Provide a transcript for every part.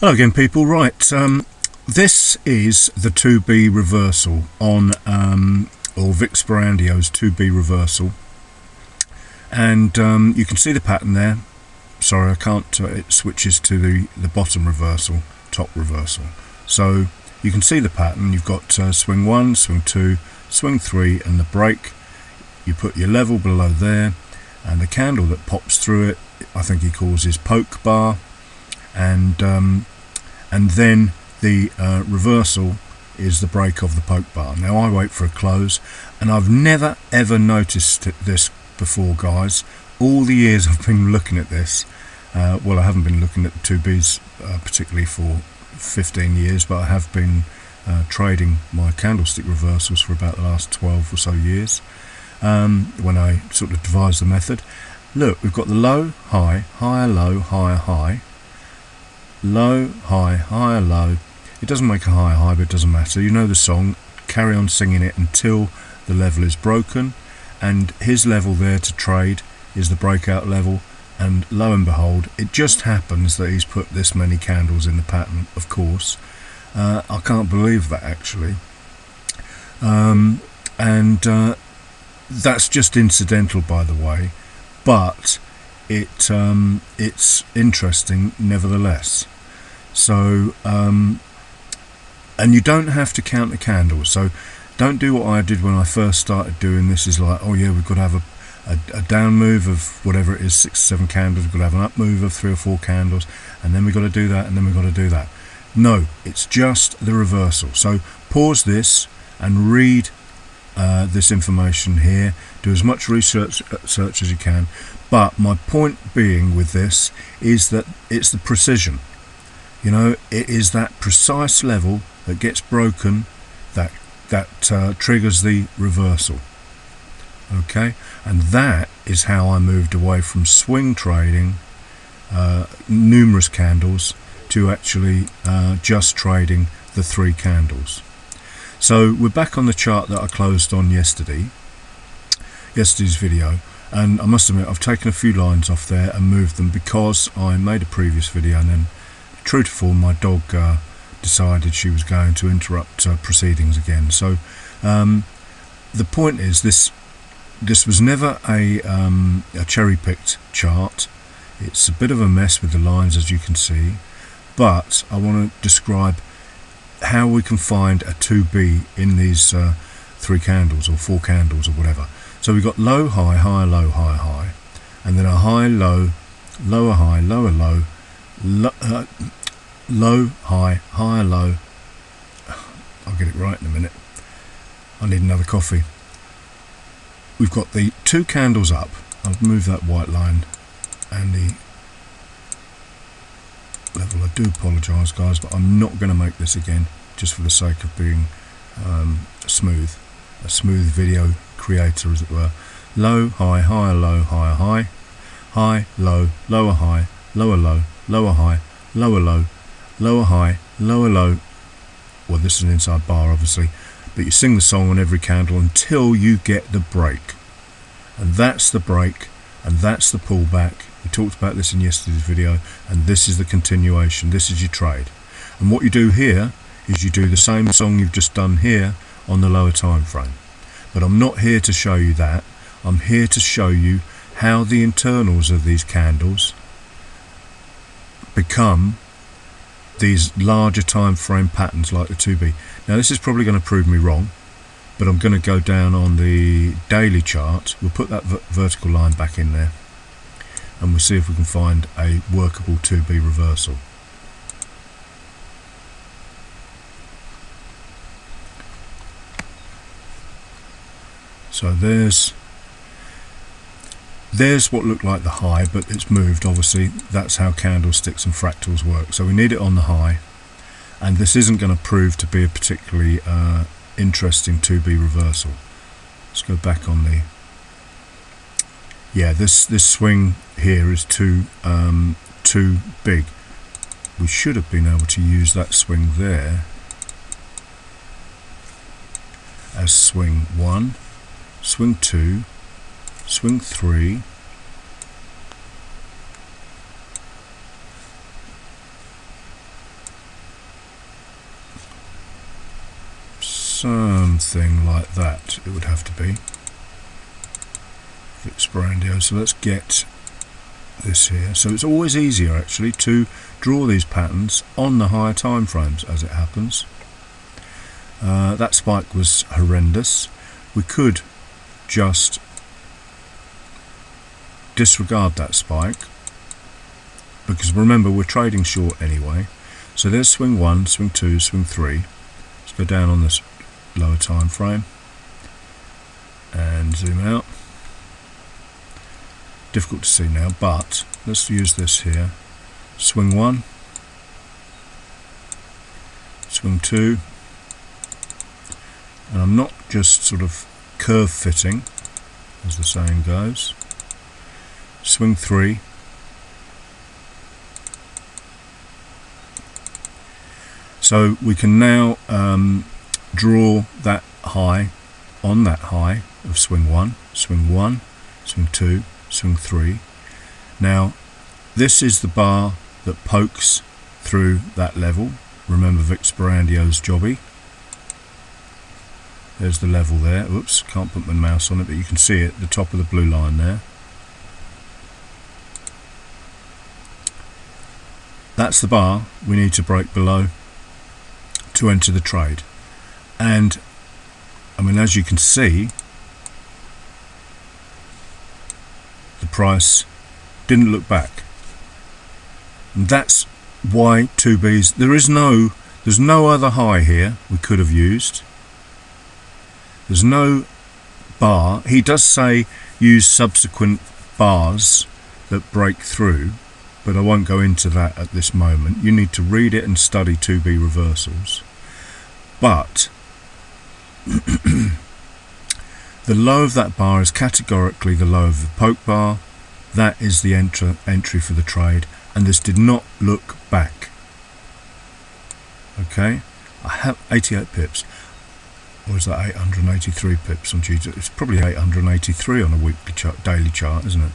Hello again, people. Right, this is the 2B reversal on, or Vic Sperandio's 2B reversal, and you can see the pattern there. Sorry, I can't. It switches to the bottom reversal, top reversal. So you can see the pattern. You've got swing 1, swing 2, swing 3, and the break. You put your level below there, and the candle that pops through it, I think he calls his poke bar, and then the reversal is the break of the poke bar. Now I wait for a close, and I've never ever noticed this before, guys. All the years I've been looking at this, well, I haven't been looking at the 2Bs particularly for 15 years, but I have been trading my candlestick reversals for about the last 12 or so years, when I sort of devised the method. Look, we've got the low, high, higher, low, higher, high, low, high, higher, low. It doesn't make a higher high, but it doesn't matter. You know the song. Carry on singing it until the level is broken, and his level there to trade is the breakout level, and lo and behold, it just happens that he's put this many candles in the pattern, of course. I can't believe that, actually. That's just incidental, by the way, but it's interesting nevertheless. So and you don't have to count the candles, so don't do what I did when I first started doing this. Is like, oh yeah, we've got to have a down move of whatever it is, 6 or 7 candles, we've got to have an up move of 3 or 4 candles, and then we've got to do that, and then we've got to do that. No, it's just the reversal. So pause this and read this information here. Do as much research as you can. But my point being with this is that it's the precision. You know, it is that precise level that gets broken that triggers the reversal. Okay, and that is how I moved away from swing trading, numerous candles, to actually just trading the 3 candles. So we're back on the chart that I closed on yesterday's video, and I must admit I've taken a few lines off there and moved them because I made a previous video, and then, true to form, my dog decided she was going to interrupt proceedings again. So the point is, this was never a cherry-picked chart. It's a bit of a mess with the lines, as you can see, but I want to describe how we can find a 2B in these 3 candles or 4 candles or whatever. So we've got low, high, higher, low, higher, high, and then a high, low, lower, high, lower, low, low, high, higher, low. I'll get it right in a minute. I need another coffee. We've got the 2 candles up. I'll move that white line and the level. I do apologise, guys, but I'm not going to make this again, just for the sake of being a smooth video creator, as it were. Low, high, higher, low, higher, high, high, low, lower, high, lower, low, lower, high, lower, low, lower, high, lower, low. Well, this is an inside bar, obviously, but you sing the song on every candle until you get the break, and that's the break, and that's the pullback. We talked about this in yesterday's video, and this is the continuation. This is your trade. And what you do here is you do the same song you've just done here on the lower time frame. But I'm not here to show you that. I'm here to show you how the internals of these candles become these larger time frame patterns like the 2B. Now this is probably going to prove me wrong, but I'm going to go down on the daily chart. We'll put that vertical line back in there, and we'll see if we can find a workable 2B reversal. So there's what looked like the high, but it's moved, obviously. That's how candlesticks and fractals work. So we need it on the high, and this isn't going to prove to be a particularly interesting 2B reversal. Let's go back on the... Yeah, this swing here is too big. We should have been able to use that swing there as swing 1, swing 2, swing 3, something like that it would have to be. Fix Brandio. So let's get this here. So it's always easier actually to draw these patterns on the higher time frames as it happens. That spike was horrendous. We could just disregard that spike, because remember we're trading short anyway. So there's swing 1, swing 2, swing 3. Let's go down on this lower time frame and zoom out. Difficult to see now, but let's use this here. Swing 1, swing 2, and I'm not just sort of curve fitting, as the saying goes. Swing 3, so we can now draw that high on that high of swing 1, swing 1, swing 2, swing 3. Now this is the bar that pokes through that level. Remember Vix Barandio's jobby. There's the level there. Oops, can't put my mouse on it, but you can see it, the top of the blue line there. That's the bar we need to break below to enter the trade. And I mean, as you can see, the price didn't look back. And that's why 2Bs, there's no other high here we could have used. There's no bar. He does say use subsequent bars that break through, but I won't go into that at this moment. You need to read it and study 2B reversals. But the low of that bar is categorically the low of the poke bar. That is the entry for the trade, and this did not look back. Okay, I have 88 pips. Or is that 883 pips on G2? It's probably 883 on a weekly chart, daily chart, isn't it?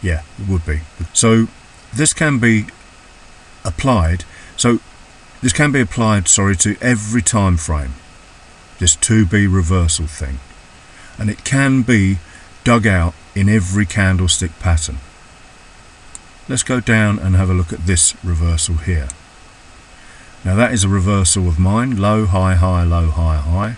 Yeah, it would be. So this can be applied. So this can be applied, to every time frame. This 2B reversal thing, and it can be dug out in every candlestick pattern. Let's go down and have a look at this reversal here. Now that is a reversal of mine. Low, high, high, low, high, high.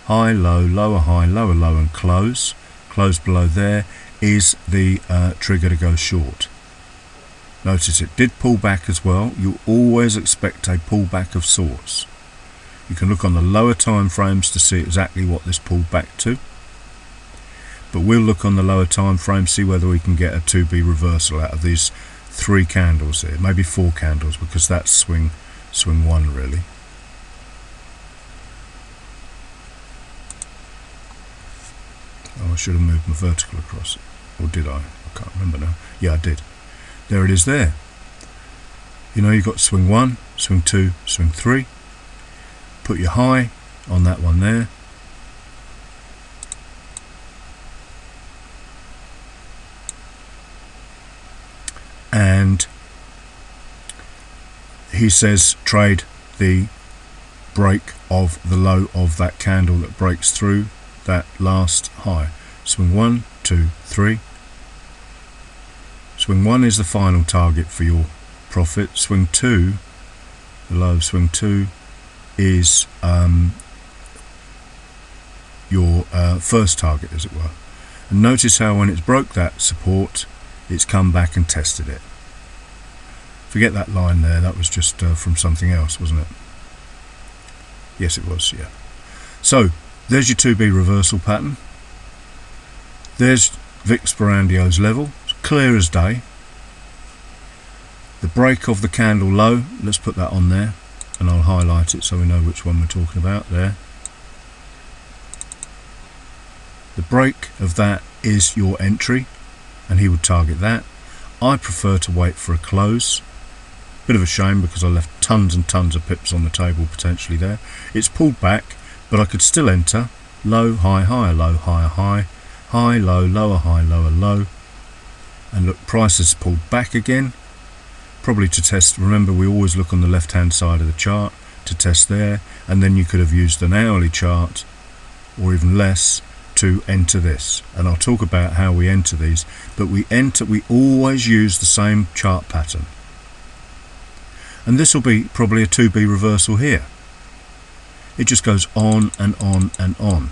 High, low, lower, high, lower, low, and close. Close below there is the trigger to go short. Notice it did pull back as well. You always expect a pullback of sorts. You can look on the lower time frames to see exactly what this pulled back to. But we'll look on the lower time frame, see whether we can get a 2B reversal out of these 3 candles here. Maybe 4 candles, because that's swing 1 really. Oh, I should have moved my vertical across it. Or did I? I can't remember now. Yeah, I did. There it is there. You know, you've got swing 1, swing 2, swing 3. Put your high on that one there. And he says trade the break of the low of that candle that breaks through that last high. Swing 1, 2, 3. Swing 1 is the final target for your profit. Swing 2, the low of swing 2, is your first target, as it were. And notice how when it's broke that support, it's come back and tested it. Forget that line there, that was just from something else, wasn't it? Yes, it was, yeah. So there's your 2B reversal pattern. There's Vix Barandio's level, it's clear as day. The break of the candle low, let's put that on there, and I'll highlight it so we know which one we're talking about there. The break of that is your entry, and he would target that. I prefer to wait for a close. Bit of a shame because I left tons and tons of pips on the table potentially there. It's pulled back, but I could still enter low, high, higher, low, higher, high, high, low, lower, high, lower, low. And look, price has pulled back again, probably to test. Remember, we always look on the left hand side of the chart to test there, and then you could have used an hourly chart or even less to enter this. And I'll talk about how we enter these, but we always use the same chart pattern. And this will be probably a 2B reversal here. It just goes on and on and on.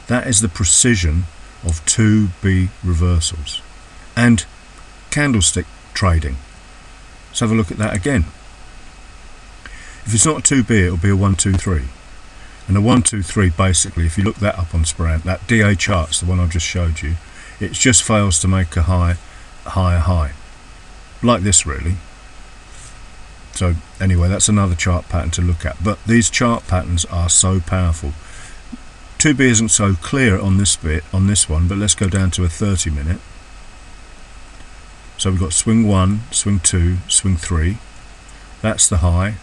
That is the precision of 2B reversals and candlestick trading. Let's have a look at that again. If it's not a 2B, it'll be a 1, 2, 3. And a 1, 2, 3, basically, if you look that up on Sporant, that DA chart's the one I've just showed you, it just fails to make a high, higher high. Like this, really. So, anyway, that's another chart pattern to look at. But these chart patterns are so powerful. 2B isn't so clear on this bit, on this one, but let's go down to a 30-minute. So we've got swing 1, swing 2, swing 3. That's the high.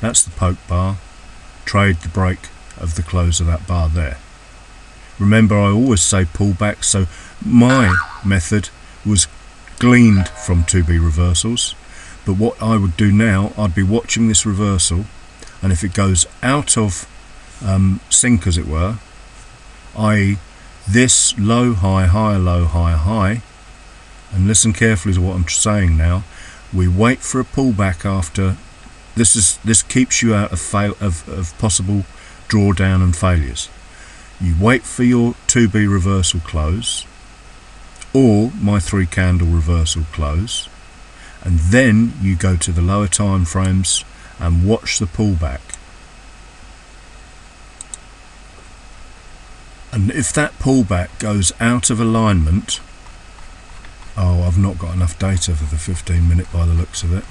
That's the poke bar. Trade the break of the close of that bar there. Remember, I always say pullback, so my method was gleaned from 2B reversals. But what I would do now, I'd be watching this reversal, and if it goes out of sync, as it were, i.e. this low, high, high, low, high, high, and listen carefully to what I'm saying now, we wait for a pullback after. This keeps you out of possible drawdown and failures. You wait for your 2B reversal close, or my 3 candle reversal close, and then you go to the lower time frames and watch the pullback. And if that pullback goes out of alignment, oh, I've not got enough data for the 15-minute by the looks of it.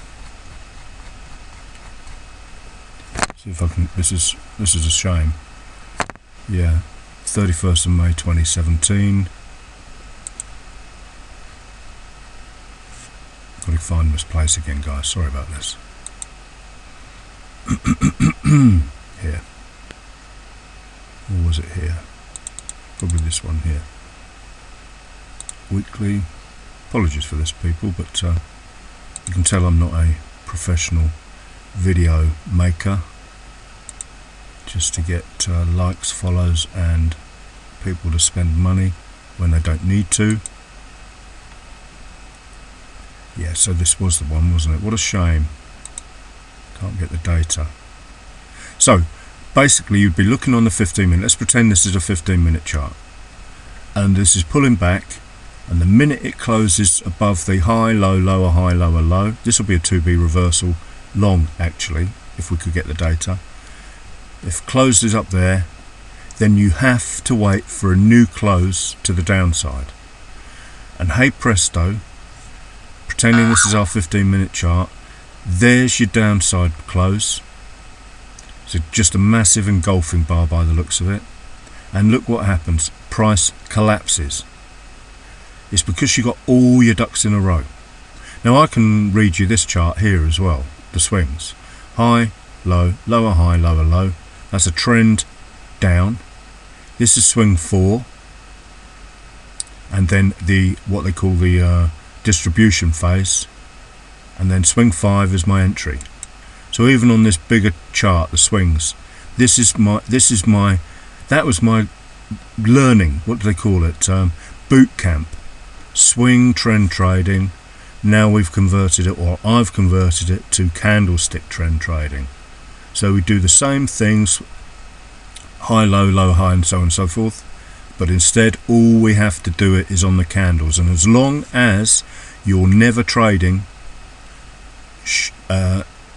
See if I can. This is a shame. Yeah, 31st of May 2017. Got to find this place again, guys. Sorry about this. Here. Or was it here? Probably this one here. Weekly. Apologies for this, people, but you can tell I'm not a professional video maker. Just to get likes, follows, and people to spend money when they don't need to. Yeah, so this was the one, wasn't it? What a shame. Can't get the data. So, basically, you'd be looking on the 15-minute. Let's pretend this is a 15-minute chart. And this is pulling back. And the minute it closes above the high, low, lower, high, lower, low, this will be a 2B reversal long, actually, if we could get the data. If closed is up there, then you have to wait for a new close to the downside. And hey presto, pretending this is our 15-minute chart, there's your downside close. So just a massive engulfing bar by the looks of it. And look what happens, price collapses. It's because you got all your ducks in a row. Now I can read you this chart here as well, the swings. High, low, lower, high, lower, low. That's a trend down. This is swing 4, and then what they call the distribution phase, and then swing 5 is my entry. So even on this bigger chart, the swings, that was my learning. What do they call it? Boot camp, swing trend trading. Now we've converted it, or I've converted it to candlestick trend trading. So we do the same things, high, low, low, high, and so on and so forth, but instead all we have to do it is on the candles. And as long as you're never trading,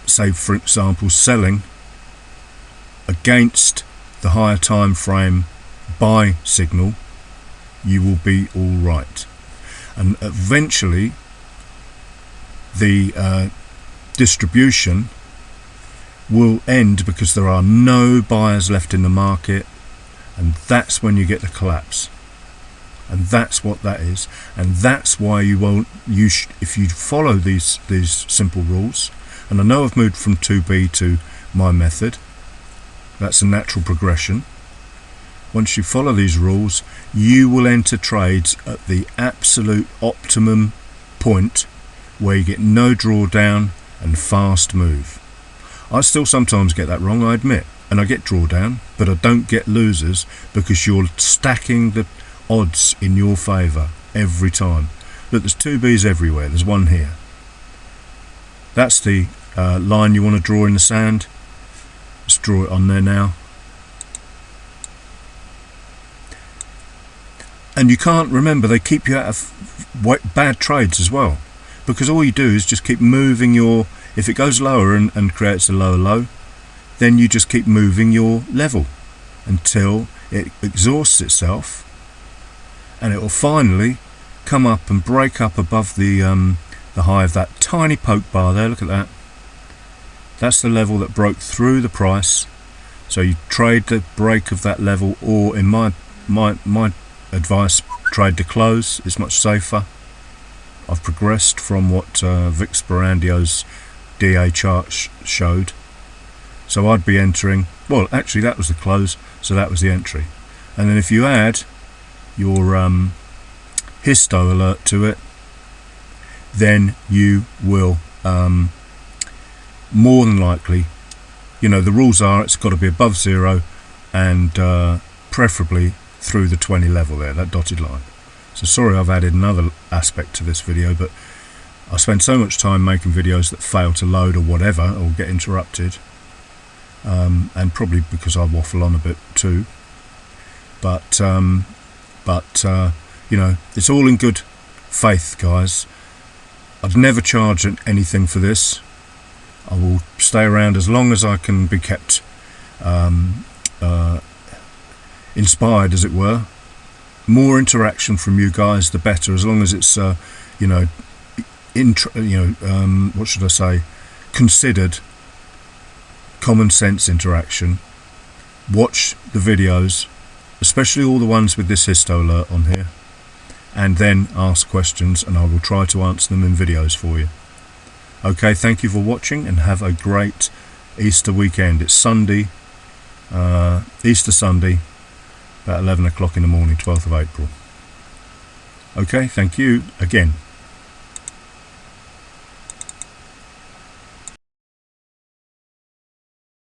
say for example selling against the higher time frame buy signal, you will be all right. And eventually the distribution will end because there are no buyers left in the market, and that's when you get the collapse. And that's what that is, and that's why you won't. If you follow these simple rules, and I know I've moved from 2B to my method. That's a natural progression. Once you follow these rules, you will enter trades at the absolute optimum point where you get no drawdown and fast move. I still sometimes get that wrong, I admit, and I get drawdown, but I don't get losers because you're stacking the odds in your favour every time. Look, there's 2Bs everywhere. There's one here. That's the line you want to draw in the sand. Let's draw it on there now. And you can't remember, they keep you out of bad trades as well, because all you do is just keep moving your, if it goes lower and creates a lower low, then you just keep moving your level until it exhausts itself, and it will finally come up and break up above the high of that tiny poke bar there. Look at that. That's the level that broke through the price. So you trade the break of that level, or in my advice, trade the close. It's much safer. I've progressed from what Vic Sperandio's DA chart showed. So I'd be entering, well, actually that was the close, so that was the entry. And then if you add your histo alert to it, then you will more than likely, you know, the rules are it's got to be above 0 and preferably through the 20 level there, that dotted line. So sorry I've added another aspect to this video, but I spend so much time making videos that fail to load or whatever, or get interrupted, and probably because I waffle on a bit too, but you know, it's all in good faith, guys. I'd never charge anything for this. I will stay around as long as I can be kept inspired, as it were. More interaction from you guys, the better. As long as it's you know, what should I say? Considered, common sense interaction. Watch the videos, especially all the ones with this histo alert on here, and then ask questions, and I will try to answer them in videos for you. Okay, thank you for watching, and have a great Easter weekend. It's Sunday, Easter Sunday, about 11 o'clock in the morning, 12th of April. Okay, thank you again.